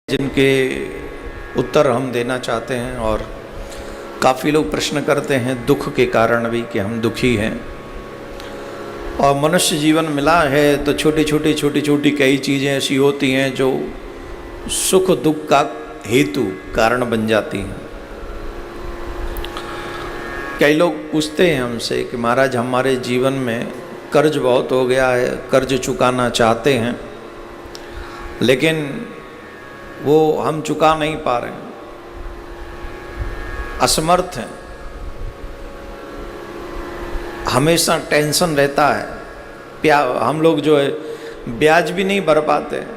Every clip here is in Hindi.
जिनके उत्तर हम देना चाहते हैं। और काफ़ी लोग प्रश्न करते हैं दुख के कारण भी कि हम दुखी हैं। और मनुष्य जीवन मिला है तो छोटी छोटी कई चीज़ें ऐसी होती हैं जो सुख दुख का हेतु कारण बन जाती हैं। कई लोग पूछते हैं हमसे कि महाराज हमारे जीवन में कर्ज बहुत हो गया है, कर्ज चुकाना चाहते हैं लेकिन वो हम चुका नहीं पा रहे हैं, असमर्थ हैं, हमेशा टेंशन रहता है। हम लोग जो है ब्याज भी नहीं भर पाते हैं।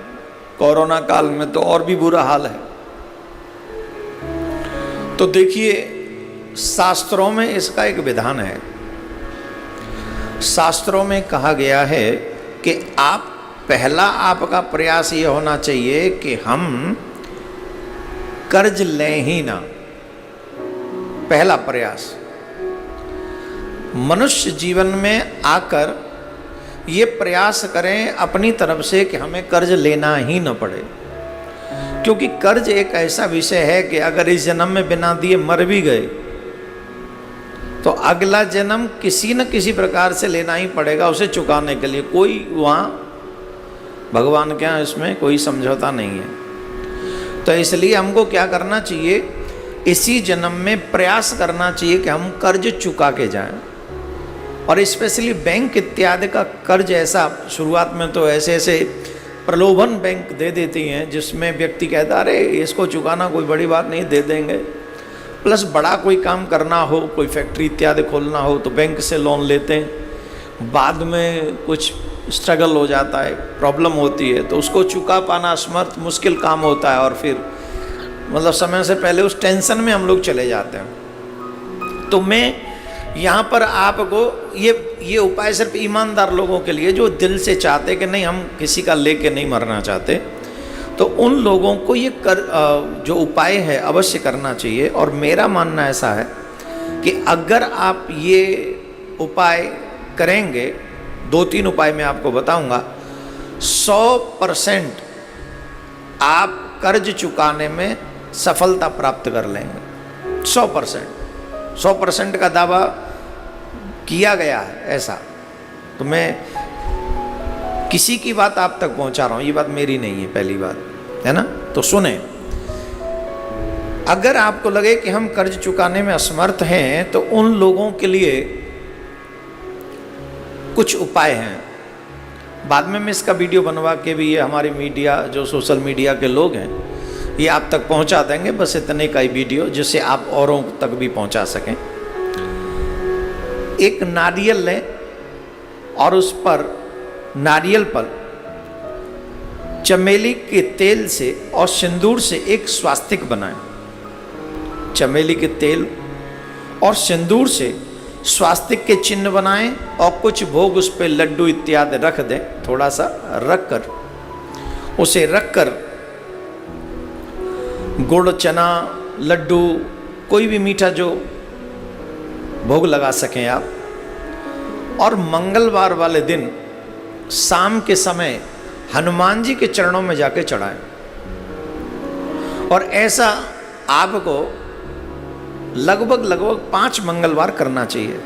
कोरोना काल में तो और भी बुरा हाल है। तो देखिए शास्त्रों में इसका एक विधान है। शास्त्रों में कहा गया है कि पहला आपका प्रयास ये होना चाहिए कि हम कर्ज लें ही ना। पहला प्रयास मनुष्य जीवन में आकर ये प्रयास करें अपनी तरफ से कि हमें कर्ज लेना ही न पड़े, क्योंकि कर्ज एक ऐसा विषय है कि अगर इस जन्म में बिना दिए मर भी गए तो अगला जन्म किसी न किसी प्रकार से लेना ही पड़ेगा उसे चुकाने के लिए। कोई वहाँ भगवान के यहाँ इसमें कोई समझौता नहीं है। तो इसलिए हमको क्या करना चाहिए, इसी जन्म में प्रयास करना चाहिए कि हम कर्ज चुका के जाएं। और स्पेशली बैंक इत्यादि का कर्ज ऐसा शुरुआत में तो ऐसे प्रलोभन बैंक दे देती हैं जिसमें व्यक्ति कहता अरे इसको चुकाना कोई बड़ी बात नहीं, दे देंगे। प्लस बड़ा कोई काम करना हो, कोई फैक्ट्री इत्यादि खोलना हो तो बैंक से लोन लेते हैं। बाद में कुछ स्ट्रगल हो जाता है, प्रॉब्लम होती है तो उसको चुका पाना असमर्थ मुश्किल काम होता है और फिर मतलब समय से पहले उस टेंशन में हम लोग चले जाते हैं। तो मैं यहाँ पर आपको ये उपाय सिर्फ ईमानदार लोगों के लिए जो दिल से चाहते कि नहीं हम किसी का लेके नहीं मरना चाहते, तो उन लोगों को ये जो उपाय है अवश्य करना चाहिए। और मेरा मानना ऐसा है कि अगर आप ये उपाय करेंगे, 2-3 उपाय मैं आपको बताऊंगा, 100% आप कर्ज चुकाने में सफलता प्राप्त कर लेंगे। 100% का दावा किया गया है ऐसा। तो मैं किसी की बात आप तक पहुंचा रहा हूं, ये बात मेरी नहीं है, पहली बात है ना। तो सुने, अगर आपको लगे कि हम कर्ज चुकाने में असमर्थ हैं तो उन लोगों के लिए कुछ उपाय हैं। बाद में मैं इसका वीडियो बनवा के भी ये हमारी मीडिया जो सोशल मीडिया के लोग हैं ये आप तक पहुंचा देंगे। बस इतने का ही वीडियो जिससे आप औरों तक भी पहुंचा सकें। एक नारियल लें और उस पर नारियल पर चमेली के तेल से और सिंदूर से एक स्वास्तिक बनाएं। चमेली के तेल और सिंदूर से स्वास्तिक के चिन्ह बनाएं और कुछ भोग उस पर लड्डू इत्यादि रख दें। थोड़ा सा रखकर उसे रखकर गुड़, चना, लड्डू, कोई भी मीठा जो भोग लगा सकें आप, और मंगलवार वाले दिन शाम के समय हनुमान जी के चरणों में जाके चढ़ाएं। और ऐसा आपको लगभग 5 मंगलवार करना चाहिए।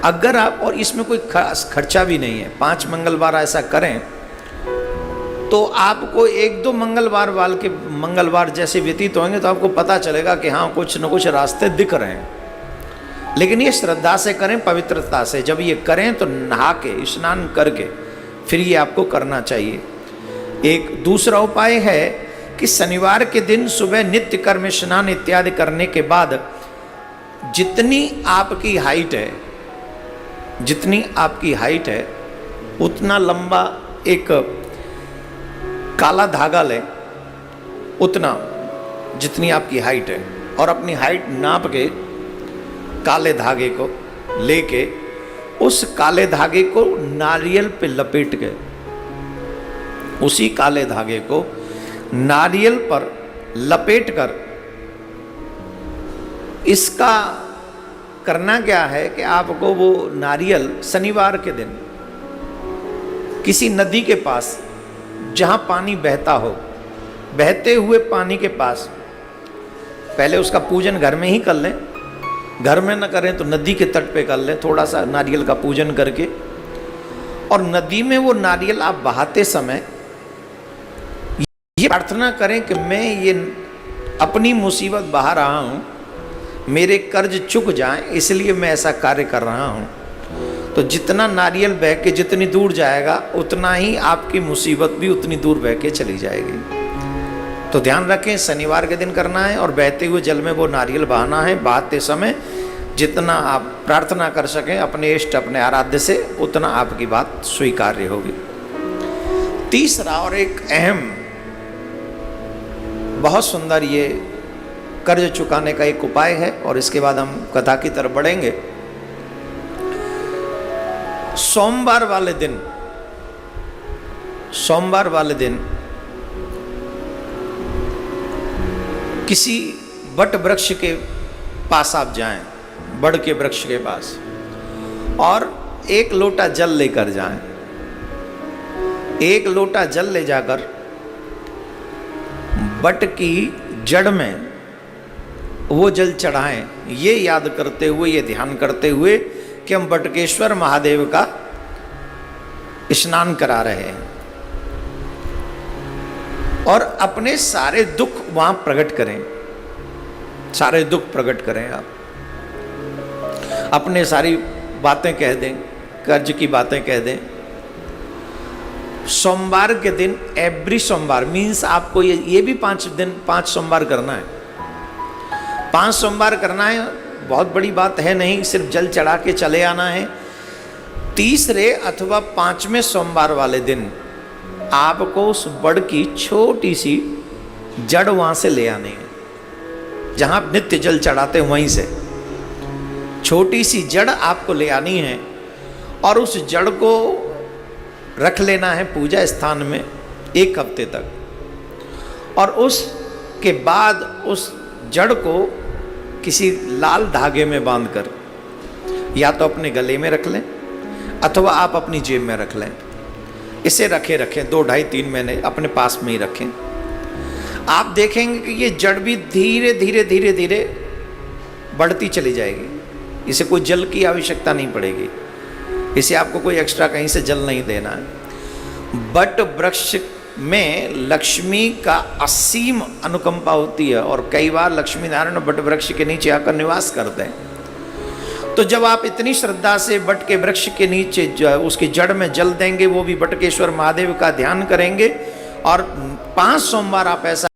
अगर आप, और इसमें कोई खास खर्चा भी नहीं है, 5 मंगलवार ऐसा करें तो आपको 1-2 मंगलवार जैसे व्यतीत होंगे तो आपको पता चलेगा कि हाँ कुछ न कुछ रास्ते दिख रहे हैं। लेकिन ये श्रद्धा से करें, पवित्रता से। जब ये करें तो नहा के, स्नान करके फिर ये आपको करना चाहिए। एक दूसरा उपाय है कि शनिवार के दिन सुबह नित्य कर्म, स्नान इत्यादि करने के बाद जितनी आपकी हाइट है उतना लंबा एक काला धागा लें, उतना जितनी आपकी हाइट है, और अपनी हाइट नाप के काले धागे को लेके उस काले धागे को नारियल पे लपेट के, उसी काले धागे को नारियल पर लपेट कर, इसका करना क्या है कि आपको वो नारियल शनिवार के दिन किसी नदी के पास जहाँ पानी बहता हो, बहते हुए पानी के पास पहले उसका पूजन घर में ही कर लें, घर में न करें तो नदी के तट पे कर लें, थोड़ा सा नारियल का पूजन करके। और नदी में वो नारियल आप बहाते समय ये प्रार्थना करें कि मैं ये अपनी मुसीबत बहा रहा हूँ, मेरे कर्ज चुक जाएं, इसलिए मैं ऐसा कार्य कर रहा हूँ। तो जितना नारियल बह के जितनी दूर जाएगा उतना ही आपकी मुसीबत भी उतनी दूर बह के चली जाएगी। तो ध्यान रखें, शनिवार के दिन करना है और बहते हुए जल में वो नारियल बहाना है। बहाते समय जितना आप प्रार्थना कर सकें अपने इष्ट अपने आराध्य से, उतना आपकी बात स्वीकार्य होगी। तीसरा और एक अहम, बहुत सुंदर ये कर्ज चुकाने का एक उपाय है और इसके बाद हम कथा की तरफ बढ़ेंगे। सोमवार वाले दिन किसी बट वृक्ष के पास आप जाएं, बड़ के वृक्ष के पास, और एक लोटा जल लेकर जाएं। एक लोटा जल ले जाकर बट की जड़ में वो जल चढ़ाएं, ये याद करते हुए, ये ध्यान करते हुए कि हम बटकेश्वर महादेव का स्नान करा रहे हैं, और अपने सारे दुख वहां प्रकट करें। सारे दुख प्रकट करें, आप अपने सारी बातें कह दें, कर्ज की बातें कह दें। सोमवार के दिन, एवरी सोमवार मीन्स आपको ये भी 5 सोमवार करना है। 5 सोमवार करना है, बहुत बड़ी बात है नहीं, सिर्फ जल चढ़ा के चले आना है। तीसरे अथवा 5वें सोमवार वाले दिन आपको उस बड़ की छोटी सी जड़ वहां से ले आनी है, जहां आप नित्य जल चढ़ाते हैं वहीं से छोटी सी जड़ आपको ले आनी है, और उस जड़ को रख लेना है पूजा स्थान में 1 हफ्ते तक। और उसके बाद उस जड़ को किसी लाल धागे में बांधकर या तो अपने गले में रख लें अथवा आप अपनी जेब में रख लें। इसे रखें 2, ढाई, 3 महीने अपने पास में ही रखें। आप देखेंगे कि ये जड़ भी धीरे धीरे धीरे धीरे बढ़ती चली जाएगी। इसे कोई जल की आवश्यकता नहीं पड़ेगी, इसे आपको कोई एक्स्ट्रा कहीं से जल नहीं देना है। बट वृक्ष में लक्ष्मी का असीम अनुकंपा होती है, और कई बार लक्ष्मी नारायण बट वृक्ष के नीचे आकर निवास करते हैं। तो जब आप इतनी श्रद्धा से बट के वृक्ष के नीचे उसकी जड़ में जल देंगे, वो भी बटकेश्वर महादेव का ध्यान करेंगे, और 5 सोमवार आप ऐसा